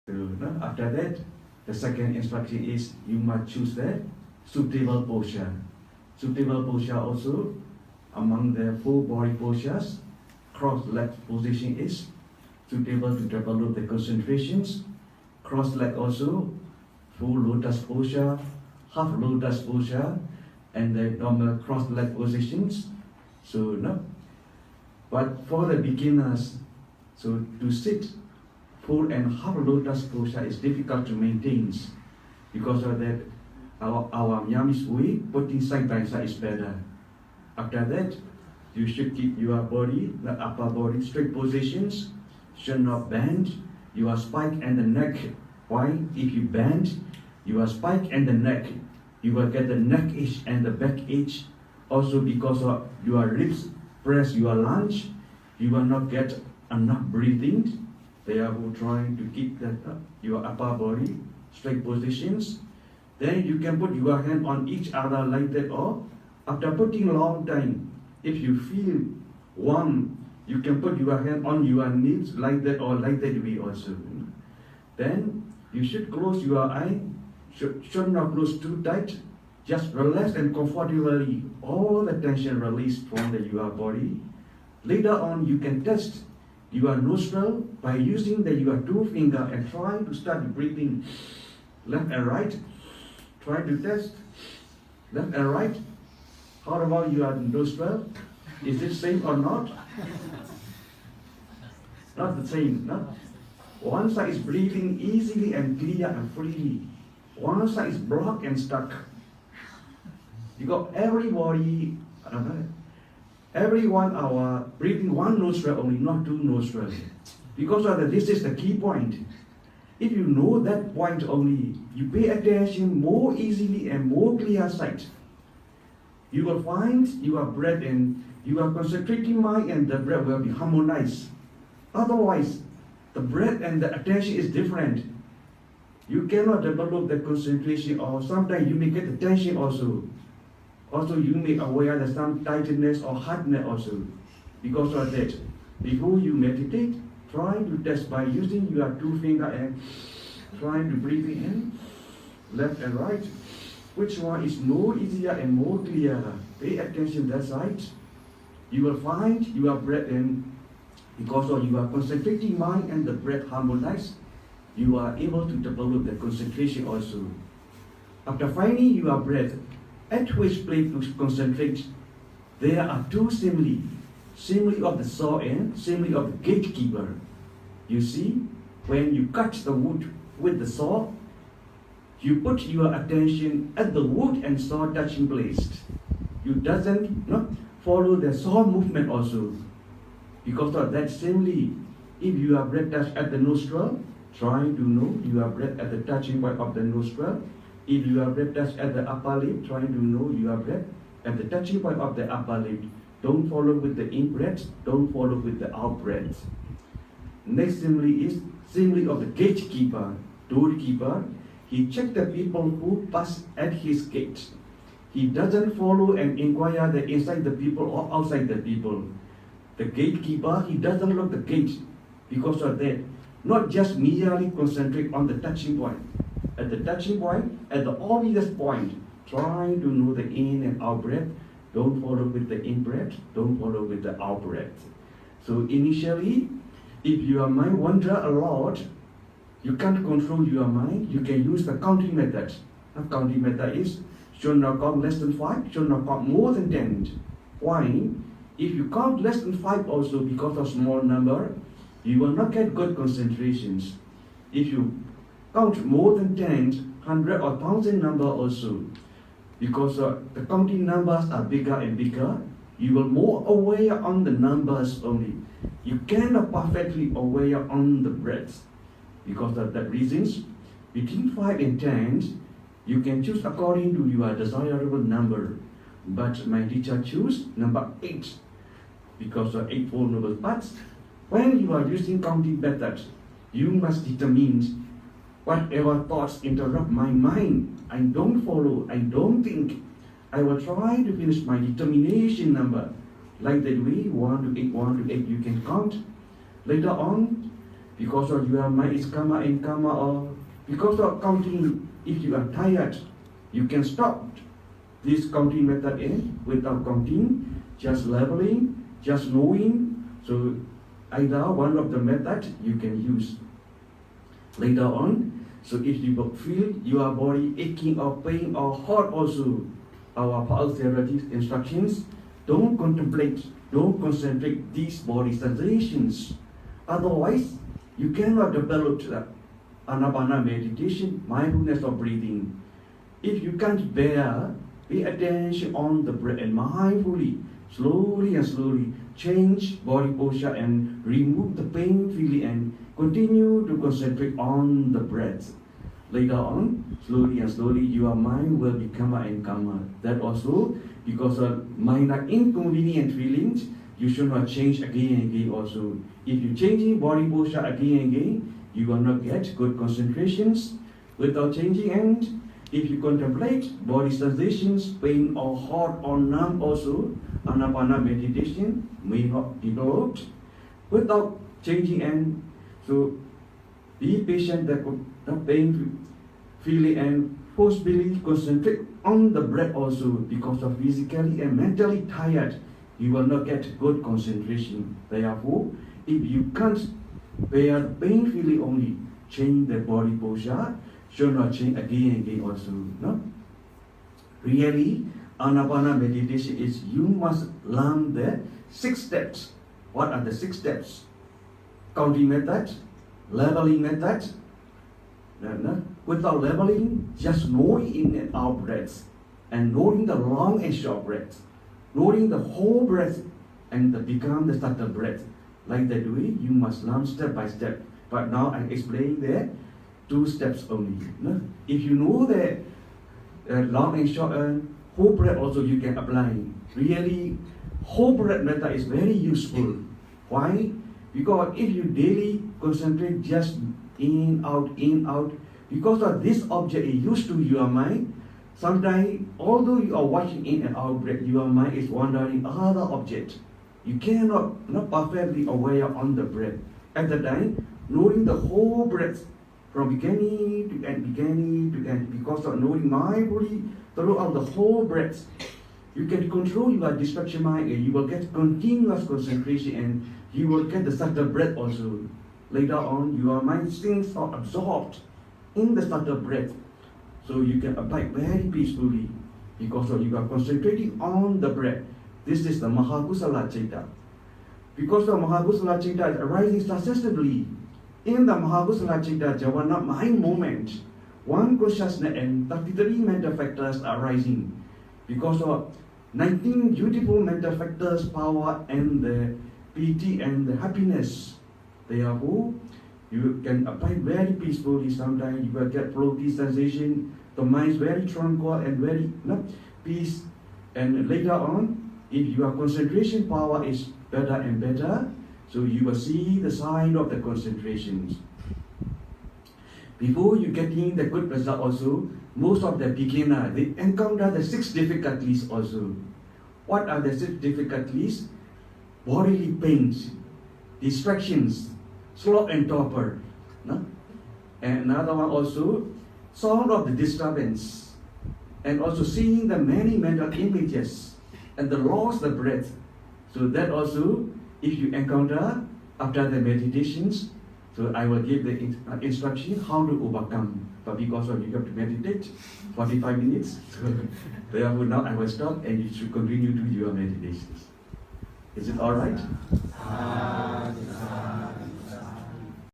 After that, the second instruction is you must choose the suitable posture. Suitable posture also, among the full body postures, cross-leg position is suitable to develop the concentrations. Cross-leg also, full lotus posture, half lotus posture, and the normal cross-leg positions. But for the beginners, so to sit full and half lotus posture is difficult to maintain. Because of that, our Myanmar's way, putting side by side is better. After that, you should keep your body, the upper body, straight positions, should not bend. Your spine and the neck. Why? If you bend your spine and the neck, you will get the neck edge and the back edge. Also because of your ribs press your lunge, you will not get enough breathing. Therefore, trying to keep that your upper body straight positions. Then you can put your hand on each other like that, or after putting a long time, if you feel warm, you can put your hand on your knees like that or like that way also. Then you should close your eye, should not close too tight. Just relax and comfortably, all the tension released from your body. Later on, you can test your nostril by using your two fingers and trying to start breathing left and right. Try to test left and right. How about your nostril? Is it same or not? Not the same, no? One side is breathing easily and clear and freely. One side is blocked and stuck. Because everyone are breathing one nostril only, not two nostrils. Because of that, this is the key point. If you know that point only, you pay attention more easily and more clear sight. You will find your breath and your concentrating mind and the breath will be harmonized. Otherwise, the breath and the attention is different. You cannot develop the concentration, or sometimes you may get the tension also. Also, you may aware that some tightness or hardness also. Because of that, before you meditate, try to test by using your two fingers and try to breathe in, left and right. Which one is more easier and more clear? Pay attention that side. You will find your breath in, because of your concentrating mind and the breath harmonized, you are able to develop the concentration also. After finding your breath, at which place to concentrate, there are two simile. Simile of the saw and simile of the gatekeeper. You see, when you cut the wood with the saw, you put your attention at the wood and saw touching place. You doesn't follow the saw movement also. Because of that simile, if your breath touch at the nostril, try to know your breath at the touching point of the nostril. If your breath touch at the upper lip, try to know your breath at the touching point of the upper lip. Don't follow with the in-breath, don't follow with the out-breath. Next simile is simile of the gatekeeper, doorkeeper. He checks the people who pass at his gate. He doesn't follow and inquire the inside the people or outside the people. The gatekeeper, he doesn't lock the gate. Because of that, not just merely concentrate on the touching point. At the touching point, at the obvious point, try to know the in and out breath. Don't follow with the in breath, don't follow with the out breath. So initially, if your mind wanders a lot, you can't control your mind, you can use the counting method. The counting method is, should not count less than 5, should not count more than 10. Why? If you count less than 5 also, because of small number, you will not get good concentrations. If you count more than 10, 100 or 1,000 number also, because the counting numbers are bigger and bigger, you will more aware on the numbers only. You cannot perfectly aware on the breath. Because of that reasons, between 5 and 10, you can choose according to your desirable number. But my teacher choose number 8, because of 8 Four Noble Paths. When you are using counting method, you must determine whatever thoughts interrupt my mind. I don't follow, I don't think. I will try to finish my determination number. Like that way, 1 to 8, 1 to 8, you can count. Later on, because of your mind is karma and karma, or because of counting, if you are tired, you can stop this counting method in without counting, just leveling, just knowing. So either one of the methods you can use. Later on, so if you feel your body aching or pain or hot also, our power therapeutic instructions, don't contemplate, don't concentrate these body sensations. Otherwise, you cannot develop the Anapana meditation, mindfulness of breathing. If you can't bear, pay attention on the breath and mindfully, slowly and slowly change body posture and remove the pain feeling and continue to concentrate on the breath. Later on, slowly and slowly, your mind will become calmer and calmer. That also, because of minor inconvenient feelings, you should not change again and again also. If you changing body posture again and again, you will not get good concentrations without changing. And if you contemplate body sensations, pain or hot or numb also, Anapana meditation may not develop without changing. And so be patient that the pain feeling and forcefully concentrate on the breath also, because of physically and mentally tired, you will not get good concentration. Therefore, if you can't bear the pain feeling only, change the body posture, should not change again and again also. No? Really, Anapana meditation is you must learn the 6 steps. What are the 6 steps? Counting method, leveling method. Without leveling, just knowing in and out breaths, and knowing the long and short breath, knowing the whole breath, and become the starter breath. Like that way, you must learn step by step. But now I explain there 2 steps only. No? If you know the long and short and whole breath also you can apply. Really, whole breath method is very useful. Why? Because if you daily concentrate just in, out, because of this object is used to your mind, sometimes although you are watching in and out breath, your mind is wandering other object. You cannot not perfectly aware on the breath. At the time, knowing the whole breath from beginning to end, because of knowing mindfully throughout the whole breath, you can control your distraction mind and you will get continuous concentration and you will get the subtle breath also. Later on, your mind things are absorbed in the subtle breath. So you can abide very peacefully because of you are concentrating on the breath. This is the Mahakusala Citta. Because the Mahakusala Citta is arising successively. In the Mahakusala Citta, Javana mind moment, one consciousness and 33 mental factors are rising. Because of 19 beautiful mental factors, power and the pity and the happiness. Therefore, you can abide very peacefully. Sometimes you will get floaty sensation. The mind is very tranquil and very peace. And later on, if your concentration power is better and better, so you will see the sign of the concentrations. Before you getting the good result also, most of the beginner, they encounter the 6 difficulties also. What are the 6 difficulties? Bodily pains, distractions, slow and torpor. No? And another one also, sound of the disturbance, and also seeing the many mental images, and the loss of breath. So that also, if you encounter after the meditations, so I will give the instruction how to overcome. But because of you have to meditate 45 minutes, so therefore now I will stop and you should continue to do your meditations. Is it all right?